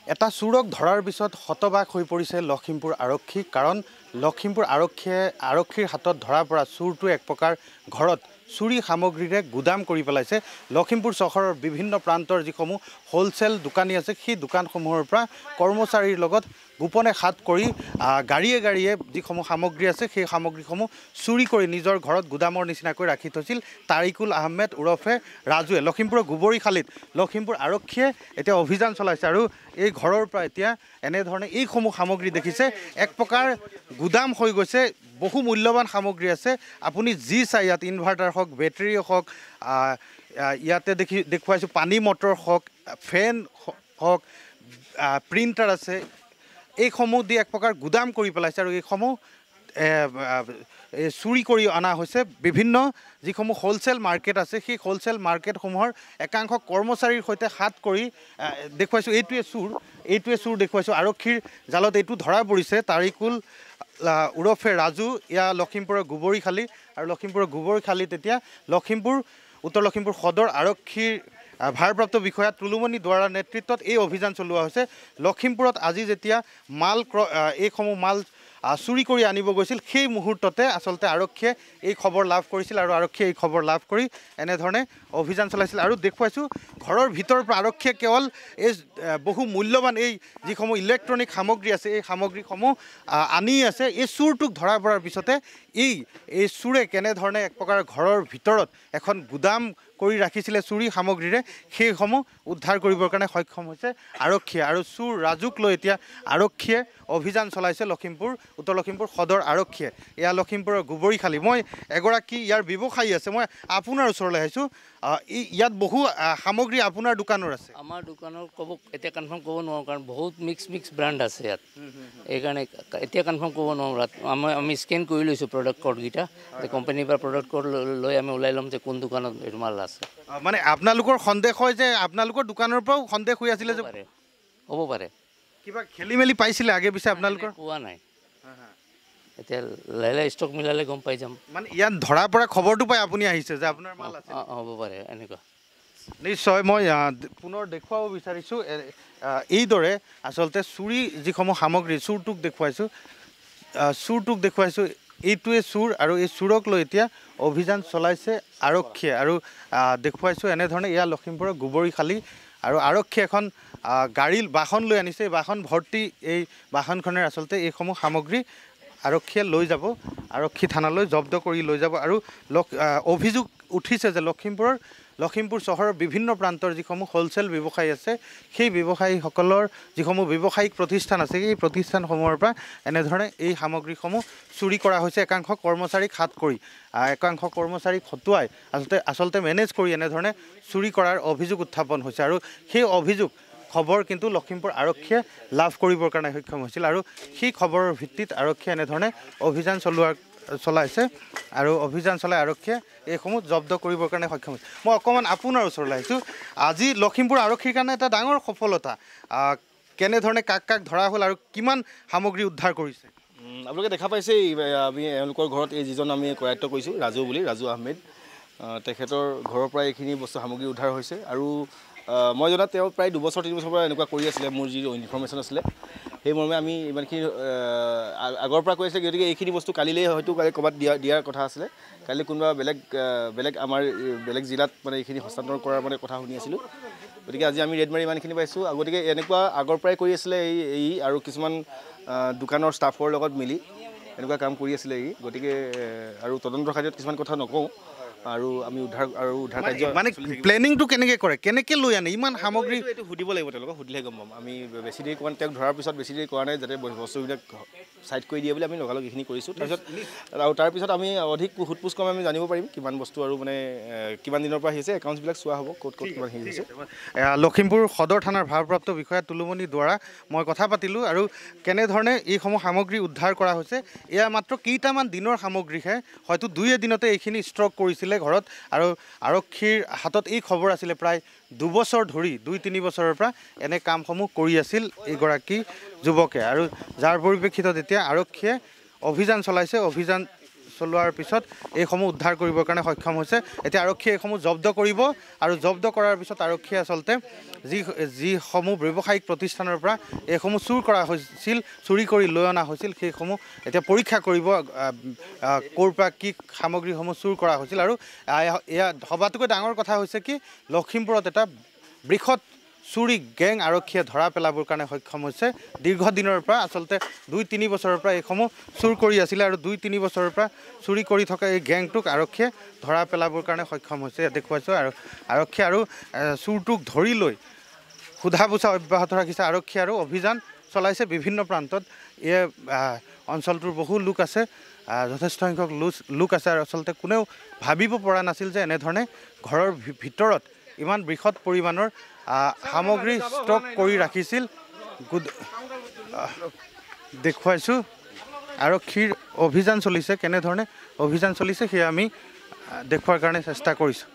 এটা চোৰক ধৰাৰ পিছত হতবাক হৈ পৰিছে লখিমপুৰ আৰক্ষী কাৰণ লখিমপুৰ আৰক্ষীৰ হাতত ধৰা পৰা চোৰটো এক প্ৰকাৰ ঘৰত চুৰি সামগ্ৰীৰে গুদাম কৰি পেলাইছে। লখিমপুৰ চহৰৰ বিভিন্ন প্ৰান্তৰ যিসমূহ হোলচেল দোকানী আছে সেই দোকানসমূহৰ পৰা কৰ্মচাৰীৰ লগত গোপনে হাত কৰি গাড়ীয়ে গাড়ীয়ে যিসমূহ সামগ্ৰী আছে সেই সামগ্ৰীসমূহ চুৰি কৰি নিজৰ ঘৰত গুদামৰ নিচিনাকৈ ৰাখি থৈছিল তাৰিকুল আহমেদ ওৰফে ৰাজুৱে। লখিমপুৰৰ গোবৰিখালীত লখিমপুৰ আৰক্ষীয়ে এতিয়া অভিযান চলাইছে আৰু এই ঘৰৰ পৰা এতিয়া এনেধৰণে এইসমূহ সামগ্ৰী দেখিছে এক প্ৰকাৰ গুদাম হৈ গৈছে। বহু মূল্যৱান সামগ্ৰী আছে। আপুনি যি চাই ইয়াত ইনভাৰ্টাৰ হওক, বেটেৰী হওক, ইয়াতে দেখুৱাইছোঁ পানী মটৰ হওক, ফেন হওক, প্ৰিণ্টাৰ আছে। এইসমূহ দি এক প্ৰকাৰ গুদাম কৰি পেলাইছে আৰু এইসমূহ চুৰি কৰি অনা হৈছে। বিভিন্ন যিসমূহ হোলচেল মাৰ্কেট আছে সেই হোলচেল মাৰ্কেটসমূহৰ একাংশ কৰ্মচাৰীৰ সৈতে হাত কৰি দেখুৱাইছোঁ। এইটোৱে চুৰ দেখুৱাইছোঁ। আৰক্ষীৰ জালত এইটো ধৰা পৰিছে। তাৰিকুল ওৰফে ৰাজু, এয়া লখিমপুৰৰ গোবৰিখালী আৰু লখিমপুৰৰ গোবৰিখালীত এতিয়া উত্তৰ লখিমপুৰ সদৰ আৰক্ষীৰ ভাৰপ্ৰাপ্ত বিষয়া তুলুমণি দুৱাৰাৰ নেতৃত্বত এই অভিযান চলোৱা হৈছে। লখিমপুৰত আজি যেতিয়া এইসমূহ মাল চুৰি কৰি আনিব গৈছিল সেই মুহূৰ্ততে আচলতে আৰক্ষীয়ে এই খবৰ লাভ কৰিছিল আৰু আৰক্ষীয়ে এই খবৰ লাভ কৰি এনেধৰণে অভিযান চলাইছিল। আৰু দেখুৱাইছোঁ ঘৰৰ ভিতৰৰ পৰা আৰক্ষীয়ে কেৱল এই বহু মূল্যৱান এই যিসমূহ ইলেক্ট্ৰনিক সামগ্ৰী আছে এই সামগ্ৰীসমূহ আনি আছে। এই চোৰটোক ধৰা পৰাৰ পিছতে এই চোৰে কেনেধৰণে এক প্ৰকাৰ ঘৰৰ ভিতৰত এখন গুদাম কৰি ৰাখিছিলে চুৰি সামগ্ৰীৰে সেইসমূহ উদ্ধাৰ কৰিবৰ কাৰণে সক্ষম হৈছে আৰক্ষীয়ে। আৰু চোৰ ৰাজুক লৈ এতিয়া আৰক্ষীয়ে অভিযান চলাইছে উত্তৰ লখিমপুৰ সদৰ আৰক্ষীয়ে। এয়া লখিমপুৰৰ গোবৰিখালী। মই এগৰাকী ইয়াৰ ব্যৱসায়ী আছে, মই আপোনাৰ ওচৰলৈ আহিছোঁ। ইয়াত বহু সামগ্ৰী আপোনাৰ দোকানৰ আছে? আমাৰ দোকানৰ এতিয়া কনফাৰ্ম ক'ব নোৱাৰোঁ কাৰণ বহুত মিক্স ব্ৰেণ্ড আছে ইয়াত। এইকাৰণে এতিয়া কনফাৰ্ম ক'ব নোৱাৰোঁ। আমি স্কেন কৰি লৈছোঁ প্ৰডাক্ট কোডকেইটা। কোম্পানীৰ পৰা প্ৰডাক্ট কোড লৈ আমি ওলাই ল'ম যে কোন দোকানত এইটো মাল আছে। মানে আপোনালোকৰ সন্দেহ হয় যে আপোনালোকৰ দোকানৰ পৰাও সন্দেহ হৈ আছিলে যে হ'ব পাৰে কিবা খেলি মেলি পাইছিলে আগে পিছে আপোনালোকৰ? পোৱা নাই। এতিয়া লাহে লাহে ষ্টক মিলালে গম পাই যাম। মানে ইয়াত ধৰা পৰা খবৰটো পাই আপুনি আহিছে যে আপোনাৰ মাল আছে? হ'ব পাৰে এনেকুৱা। নিশ্চয় মই পুনৰ দেখুৱাব বিচাৰিছোঁ এইদৰে আচলতে চুৰি যিসমূহ সামগ্ৰী চোৰটোক দেখুৱাইছোঁ। এইটোৱে চোৰ আৰু এই চোৰক লৈ এতিয়া অভিযান চলাইছে আৰক্ষীয়ে আৰু দেখুৱাইছোঁ এনেধৰণে। এয়া লখিমপুৰৰ গোবৰিখালী আৰু আৰক্ষীয়ে এখন বাহন লৈ আনিছে। এই বাহন ভৰ্তি এই বাহনখনে আচলতে এইসমূহ সামগ্ৰী আৰক্ষীয়ে লৈ যাব, আৰক্ষী থানালৈ জব্দ কৰি লৈ যাব। আৰু অভিযোগ উঠিছে যে লখিমপুৰ চহৰৰ বিভিন্ন প্ৰান্তৰ যিসমূহ হোলচেল ব্যৱসায়ী আছে সেই ব্যৱসায়ীসকলৰ যিসমূহ ব্যৱসায়িক প্ৰতিষ্ঠান আছে সেই প্ৰতিষ্ঠানসমূহৰ পৰা এনেধৰণে এই সামগ্ৰীসমূহ চুৰি কৰা হৈছে। একাংশ কৰ্মচাৰীক হাত কৰি একাংশ কৰ্মচাৰীক হতুৱাই আচলতে মেনেজ কৰি এনেধৰণে চুৰি কৰাৰ অভিযোগ উত্থাপন হৈছে। আৰু সেই খবৰ কিন্তু লখিমপুৰ আৰক্ষীয়ে লাভ কৰিবৰ কাৰণে সক্ষম হৈছিল আৰু সেই খবৰৰ ভিত্তিত আৰক্ষীয়ে এনেধৰণে অভিযান চলাইছে আৰু অভিযান চলাই আৰক্ষীয়ে এইসমূহ জব্দ কৰিবৰ কাৰণে সক্ষম হৈছে। মই অকণমান আপোনাৰ ওচৰলৈ আহিছোঁ। আজি লখিমপুৰ আৰক্ষীৰ কাৰণে এটা ডাঙৰ সফলতা। কেনেধৰণে কাক ধৰা হ'ল আৰু কিমান সামগ্ৰী উদ্ধাৰ কৰিছে? আপোনালোকে দেখা পাইছে আমি এওঁলোকৰ ঘৰত এই যিজন আমি কৰায়ত্ব কৰিছোঁ ৰাজু আহমেদ, তেখেতৰ ঘৰৰ পৰা এইখিনি বস্তু সামগ্ৰী উদ্ধাৰ হৈছে। আৰু মই জনাত তেওঁ প্ৰায় 2-3 বছৰৰ পৰা এনেকুৱা কৰি আছিলে। মোৰ যি ইনফৰ্মেশ্যন আছিলে সেই মৰ্মে আমি ইমানখিনি আগৰ পৰা কৈ আছিলে। গতিকে এইখিনি বস্তু কালি ক'ৰবাত দিয়াৰ কথা আছিলে। কালি কোনোবা বেলেগ আমাৰ বেলেগ জিলাত মানে এইখিনি হস্তান্তৰ কৰাৰ মানে কথা শুনি আছিলোঁ। গতিকে আজি আমি ৰেড মাৰি ইমানখিনি পাইছোঁ। গতিকে এনেকুৱা আগৰ পৰাই কৰি আছিলে আৰু কিছুমান দোকানৰ ষ্টাফৰ লগত মিলি এনেকুৱা কাম কৰি আছিলে গতিকে আৰু তদন্তৰ খাতিৰত কিছুমান কথা নকওঁ আৰু আমি উদ্ধাৰ কাৰ্য মানে প্লেনিংটো কেনেকৈ কৰে, কেনেকৈ লৈ আনে ইমান সামগ্ৰী? এইটো সুধিব লাগিব, তেওঁলোকক সুধিলে গম পাম। আমি বেছি দেৰি কৰা তেওঁক ধৰাৰ পিছত বেছি দেৰি কৰা নাই যাতে বস্তুবিলাক চাইড কৰি দিয়ে বুলি আমি লগালগ এইখিনি কৰিছোঁ। তাৰপিছত আমি অধিক সোধ-পোছ কম আমি জানিব পাৰিম কিমান বস্তু আৰু মানে কিমান দিনৰ পৰা আহিছে, একাউণ্টছবিলাক চোৱা হ'ব ক'ত কিমান আহিছে। লখিমপুৰ সদৰ থানাৰ ভাৰপ্ৰাপ্ত বিষয়া তুলুমণি দুৱাৰা মই কথা পাতিলোঁ আৰু কেনেধৰণে এইসমূহ সামগ্ৰী উদ্ধাৰ কৰা হৈছে। এয়া মাত্ৰ কেইটামান দিনৰ সামগ্ৰীহে, হয়তো 2 দিনতে এইখিনি ষ্টক কৰিছিলে ঘৰত। আৰু আৰক্ষীৰ হাতত এই খবৰ আছিলে প্ৰায় 2 বছৰ ধৰি 2-3 বছৰৰ পৰা এনে কামসমূহ কৰি আছিল এইগৰাকী যুৱকে। আৰু যাৰ পৰিপ্ৰেক্ষিতত এতিয়া আৰক্ষীয়ে অভিযান চলাইছে। অভিযান চলোৱাৰ পিছত এইসমূহ উদ্ধাৰ কৰিবৰ কাৰণে সক্ষম হৈছে এতিয়া আৰক্ষীয়ে এইসমূহ জব্দ কৰিব আৰু জব্দ কৰাৰ পিছত আৰক্ষীয়ে আচলতে যিসমূহ ব্যৱসায়িক প্ৰতিষ্ঠানৰ পৰা এইসমূহ চুৰ কৰা হৈছিল চুৰি কৰি লৈ অনা হৈছিল সেইসমূহ এতিয়া পৰীক্ষা কৰিব ক'ৰ পৰা কি সামগ্ৰীসমূহ চুৰ কৰা হৈছিল আৰু এয়া সবাতোকৈ ডাঙৰ কথা হৈছে কি লখিমপুৰত এটা বৃহৎ চুৰি গেং আৰক্ষীয়ে ধৰা পেলাবৰ কাৰণে সক্ষম হৈছে দীৰ্ঘদিনৰ পৰা আচলতে 2-3 বছৰৰ পৰা এইসমূহ চুৰ কৰি আছিলে আৰু 2-3 বছৰৰ পৰা চুৰি কৰি থকা এই গেংটোক আৰক্ষীয়ে ধৰা পেলাবৰ কাৰণে সক্ষম হৈছে দেখুৱাইছোঁ আৰু আৰক্ষী আৰু চুৰটোক ধৰি লৈ সোধা পোছা অব্যাহত ৰাখিছে আৰক্ষী আৰু অভিযান চলাইছে বিভিন্ন প্ৰান্তত এই অঞ্চলটোৰ বহু লোক আছে যথেষ্ট সংখ্যক লোক আছে আৰু আচলতে কোনেও ভাবিব পৰা নাছিল যে এনেধৰণে ঘৰৰ ভিতৰত ইমান বৃহৎ পৰিমাণৰ সামগ্ৰী ষ্টক কৰি ৰাখিছিল দেখুৱাইছোঁ আৰক্ষীৰ অভিযান চলিছে কেনেধৰণে অভিযান চলিছে সেয়া আমি দেখুৱাৰ কাৰণে চেষ্টা কৰিছোঁ